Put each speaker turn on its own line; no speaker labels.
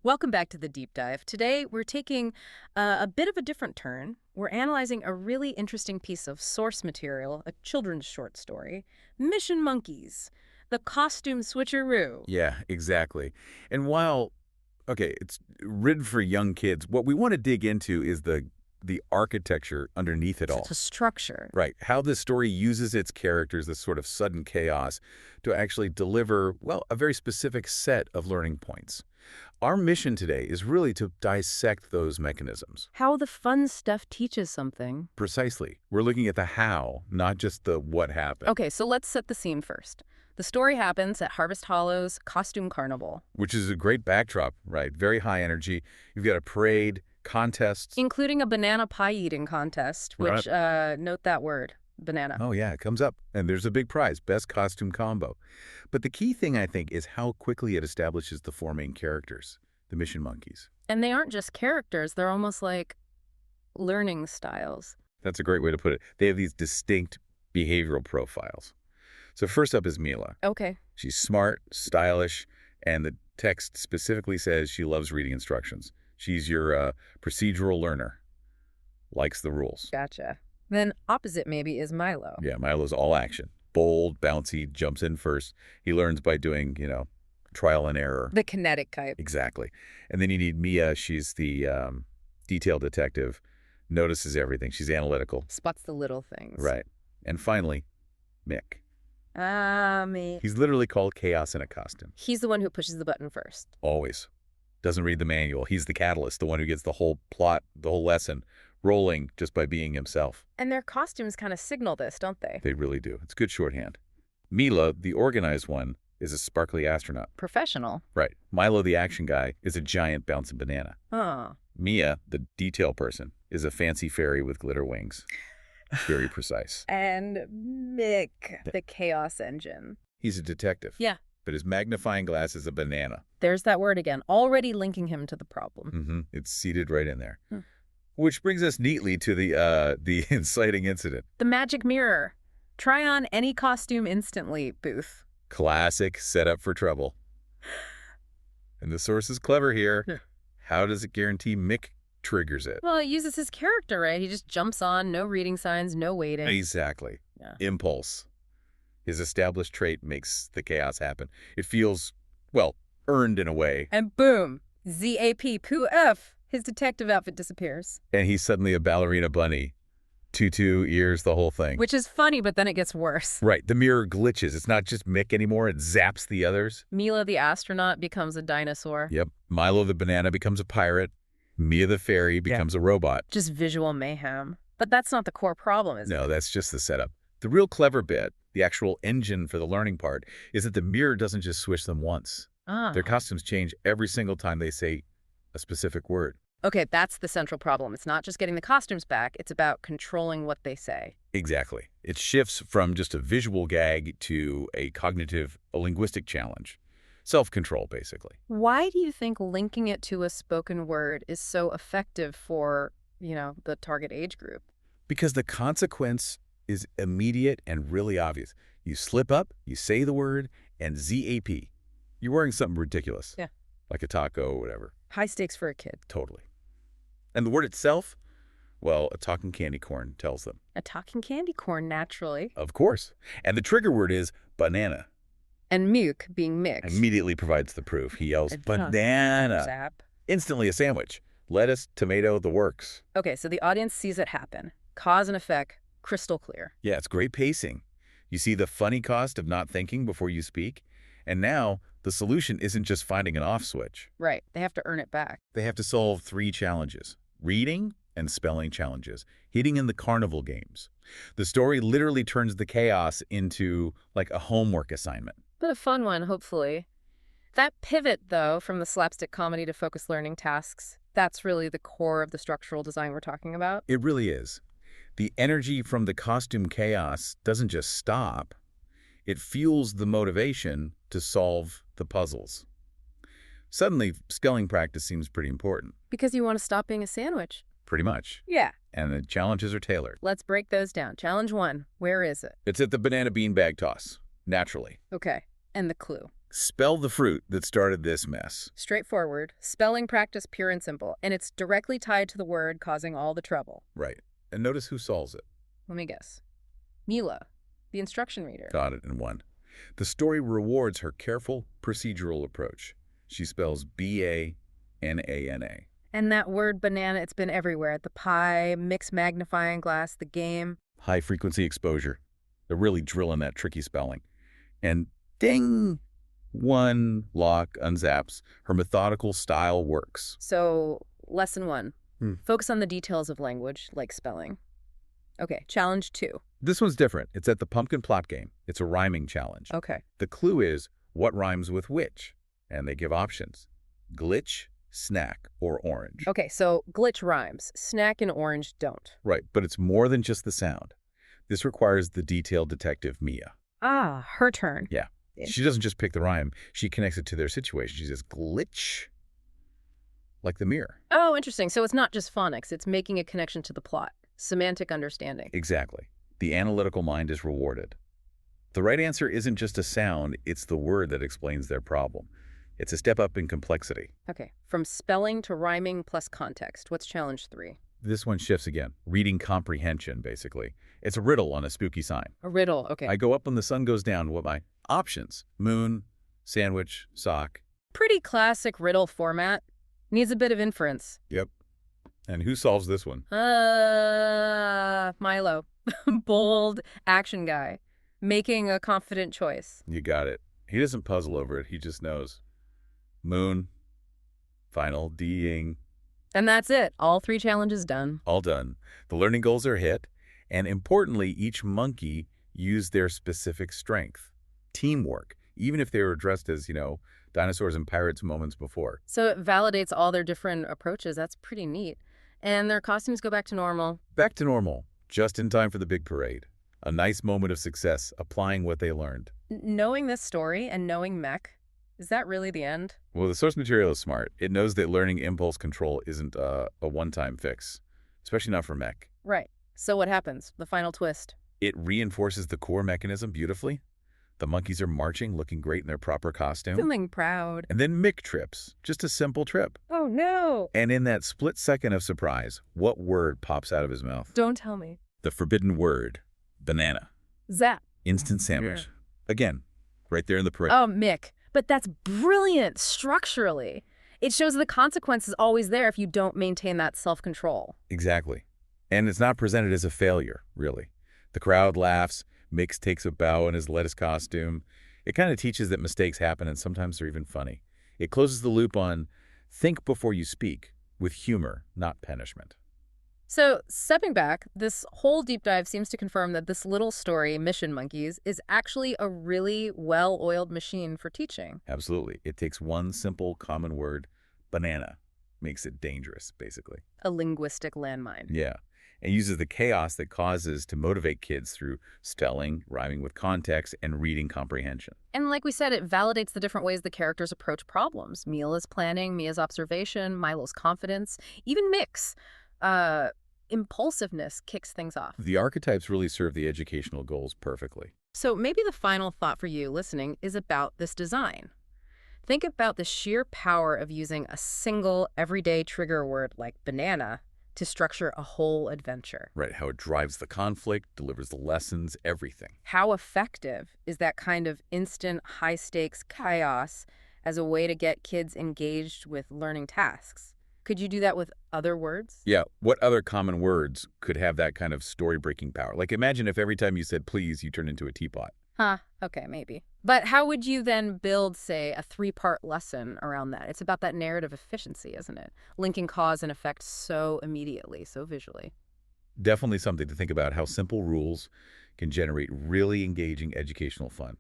Welcome back to the deep dive. Today, we're taking a bit of a different turn. We're analyzing a really interesting piece of source material, a children's short story, Mission Monkeys, the costume switcheroo.
Yeah, exactly. And while, okay, it's written for young kids, what we want to dig into is the architecture underneath it all.
The structure.
Right. How this story uses its characters, this sort of sudden chaos, to actually deliver, well, a very specific set of learning points. Our mission today is really to dissect those mechanisms.
How the fun stuff teaches something.
Precisely. We're looking at the how, not just the what happened.
Okay, so let's set the scene first. The story happens at Harvest Hollow's Costume Carnival.
Which is a great backdrop, right? Very high energy. You've got a parade, contests.
Including a banana pie eating contest, which, note that word, banana.
Oh, yeah, it comes up. And there's a big prize, best costume combo. But the key thing, I think, is how quickly it establishes the four main characters, the Mission Monkeys.
And they aren't just characters, they're almost like learning styles.
That's a great way to put it. They have these distinct behavioral profiles. So first up is Mila.
Okay.
She's smart, stylish, and the text specifically says she loves reading instructions. She's your procedural learner, likes the rules.
Gotcha. Then opposite maybe is Milo.
Yeah, Milo's all action. Bold, bouncy, jumps in first. He learns by doing, trial and error.
The kinetic type.
Exactly. And then you need Mia. She's the detail detective, notices everything. She's analytical.
Spots the little things.
Right. And finally, Mick.
Me.
He's literally called Chaos in a Costume.
He's the one who pushes the button first.
Always. Doesn't read the manual. He's the catalyst, the one who gets the whole plot, the whole lesson rolling just by being himself.
And their costumes kind of signal this, don't they?
They really do. It's good shorthand. Mila, the organized one, is a sparkly astronaut.
Professional.
Right. Milo, the action guy, is a giant bouncing banana.
Oh.
Mia, the detail person, is a fancy fairy with glitter wings. Very precise.
And Mick, the chaos engine.
He's a detective.
Yeah.
But his magnifying glass is a banana.
There's that word again, already linking him to the problem.
It's seated right in there. Which brings us neatly to the inciting incident.
The magic mirror. Try on any costume instantly, Booth.
Classic setup for trouble. And the source is clever here.
Yeah.
How does it guarantee Mick triggers it?
Well, it uses his character, right? He just jumps on, no reading signs, no waiting.
Exactly.
Yeah.
Impulse. His established trait makes the chaos happen. It feels, well, earned in a way.
And boom, ZAP, poof, his detective outfit disappears.
And he's suddenly a ballerina bunny. Tutu, ears, the whole thing.
Which is funny, but then it gets worse.
Right. The mirror glitches. It's not just Mick anymore. It zaps the others.
Mila the astronaut becomes a dinosaur.
Yep. Milo the banana becomes a pirate. Mia the fairy becomes a robot.
Just visual mayhem. But that's not the core problem, is it?
No, that's just the setup. The real clever bit, the actual engine for the learning part, is that the mirror doesn't just switch them once. Their costumes change every single time they say a specific word.
Okay, that's the central problem. It's not just getting the costumes back. It's about controlling what they say.
Exactly. It shifts from just a visual gag to a linguistic challenge. Self-control, basically.
Why do you think linking it to a spoken word is so effective for, the target age group?
Because the consequence is immediate and really obvious. You slip up, you say the word, and ZAP. You're wearing something ridiculous.
Yeah.
Like a taco or whatever.
High stakes for a kid.
Totally. And the word itself? Well, a talking candy corn tells them.
A talking candy corn, naturally.
Of course. And the trigger word is banana.
And Muke, being mixed.
Immediately provides the proof. He yells, banana.
Zap.
Instantly a sandwich. Lettuce, tomato, the works.
Okay, so the audience sees it happen. Cause and effect, crystal clear.
Yeah, it's great pacing. You see the funny cost of not thinking before you speak. And now, the solution isn't just finding an off switch.
Right. They have to earn it back.
They have to solve 3 challenges. Reading and spelling challenges. Hitting in the carnival games. The story literally turns the chaos into, like, a homework assignment.
But a fun one, hopefully. That pivot, though, from the slapstick comedy to focused learning tasks, that's really the core of the structural design we're talking about.
It really is. The energy from the costume chaos doesn't just stop. It fuels the motivation to solve the puzzles. Suddenly, spelling practice seems pretty important.
Because you want to stop being a sandwich.
Pretty much.
Yeah.
And the challenges are tailored.
Let's break those down. Challenge 1. Where is it?
It's at the banana bean bag toss. Naturally.
Okay. And the clue.
Spell the fruit that started this mess.
Straightforward, spelling practice pure and simple, and it's directly tied to the word causing all the trouble.
Right. And notice who solves it.
Let me guess. Mila, the instruction reader.
Got it in one. The story rewards her careful, procedural approach. She spells B-A-N-A-N-A.
And that word banana, it's been everywhere. The pie, mixed magnifying glass, the game.
High-frequency exposure. They're really drilling that tricky spelling. And ding! One lock unzaps. Her methodical style works.
So, lesson 1. Focus on the details of language, like spelling. Okay, challenge 2.
This one's different. It's at the pumpkin plot game. It's a rhyming challenge.
Okay.
The clue is what rhymes with which, and they give options. Glitch, snack, or orange.
Okay, so glitch rhymes. Snack and orange don't.
Right, but it's more than just the sound. This requires the detailed detective Mia.
Ah, her turn.
Yeah. She doesn't just pick the rhyme. She connects it to their situation. She says glitch, like the mirror.
Oh, interesting. So it's not just phonics. It's making a connection to the plot. Semantic understanding.
Exactly. The analytical mind is rewarded. The right answer isn't just a sound. It's the word that explains their problem. It's a step up in complexity.
Okay, from spelling to rhyming plus context. What's challenge 3?
This one shifts again. Reading comprehension, basically. It's a riddle on a spooky sign.
A riddle, okay.
I go up when the sun goes down. What my options? Moon, sandwich, sock.
Pretty classic riddle format. Needs a bit of inference.
Yep. And who solves this one?
Milo. Bold action guy. Making a confident choice.
You got it. He doesn't puzzle over it. He just knows. Moon. Final ding.
And that's it. All 3 challenges done.
All done. The learning goals are hit. And importantly, each monkey used their specific strength. Teamwork. Even if they were dressed as, dinosaurs and pirates moments before.
So it validates all their different approaches. That's pretty neat. And their costumes go back to normal.
Back to normal. Just in time for the big parade. A nice moment of success, applying what they learned.
Knowing this story and knowing mech, is that really the end?
Well, the source material is smart. It knows that learning impulse control isn't a one-time fix, especially not for mech.
Right. So what happens? The final twist.
It reinforces the core mechanism beautifully. The monkeys are marching, looking great in their proper costume.
Feeling proud.
And then Mick trips. Just a simple trip.
Oh, no.
And in that split second of surprise, what word pops out of his mouth?
Don't tell me.
The forbidden word. Banana.
Zap.
Instant sandwich.
Yeah.
Again, right there in the parade.
Oh, Mick. But that's brilliant structurally. It shows the consequence is always there if you don't maintain that self-control.
Exactly. And it's not presented as a failure, really. The crowd laughs. Mix takes a bow in his lettuce costume. It kind of teaches that mistakes happen, and sometimes they're even funny. It closes the loop on think before you speak, with humor, not punishment.
So, stepping back, this whole deep dive seems to confirm that this little story, Mission Monkeys, is actually a really well-oiled machine for teaching.
Absolutely. It takes one simple common word, banana, makes it dangerous, basically.
A linguistic landmine.
Yeah. And uses the chaos that causes to motivate kids through spelling, rhyming with context, and reading comprehension.
And like we said, it validates the different ways the characters approach problems. Mila's planning, Mia's observation, Milo's confidence, even Mick's impulsiveness kicks things off.
The archetypes really serve the educational goals perfectly.
So maybe the final thought for you listening is about this design. Think about the sheer power of using a single everyday trigger word like banana to structure a whole adventure.
Right, how it drives the conflict, delivers the lessons, everything.
How effective is that kind of instant, high-stakes chaos as a way to get kids engaged with learning tasks? Could you do that with other words?
Yeah, what other common words could have that kind of story-breaking power? Like imagine if every time you said please, you turned into a teapot.
Huh, okay, maybe. But how would you then build, say, a 3-part lesson around that? It's about that narrative efficiency, isn't it? Linking cause and effect so immediately, so visually.
Definitely something to think about, how simple rules can generate really engaging educational fun.